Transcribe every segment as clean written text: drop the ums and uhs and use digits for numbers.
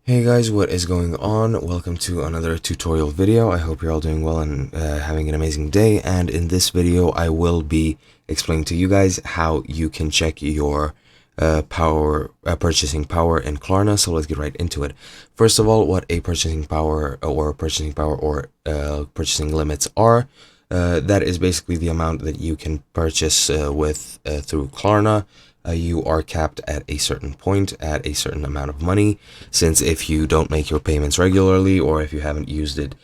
Hey guys, what is going on? Welcome to another tutorial video. I hope you're all doing well and having an amazing day. And in this video, I will be explaining to you guys how you can check your purchasing power in Klarna. So let's get right into it. First of all, what a purchasing power or purchasing limits are. That is basically the amount that you can purchase through Klarna. You are capped at a certain point at a certain amount of money, since if you don't make your payments regularly or if you haven't used it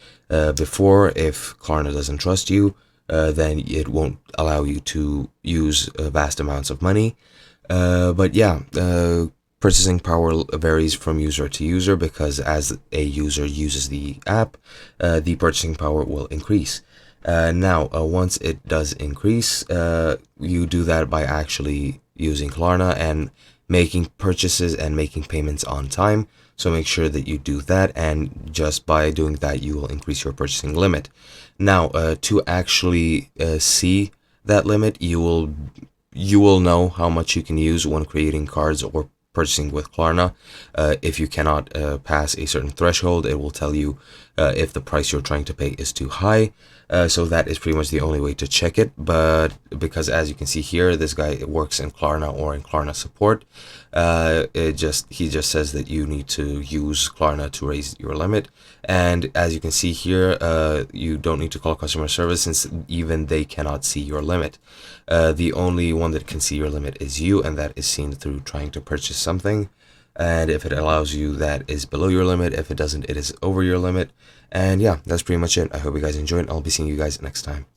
before, if Klarna doesn't trust you, then it won't allow you to use vast amounts of money. But yeah, purchasing power varies from user to user because as a user uses the app, the purchasing power will increase. Now, once it does increase, you do that by actually using Klarna and making purchases and making payments on time. So make sure that you do that, and just by doing that, you will increase your purchasing limit. Now, to actually see that limit, you will know how much you can use when creating cards or purchasing with Klarna. If you cannot pass a certain threshold, it will tell you if the price you're trying to pay is too high. So that is pretty much the only way to check it. But because as you can see here, this guy works in Klarna or in Klarna support, he just says that you need to use Klarna to raise your limit. And as you can see here, you don't need to call customer service since even they cannot see your limit. The only one that can see your limit is you, and that is seen through trying to purchase something. And if it allows you, that is below your limit. If it doesn't, it is over your limit. And yeah, that's pretty much it. I hope you guys enjoyed. I'll be seeing you guys next time.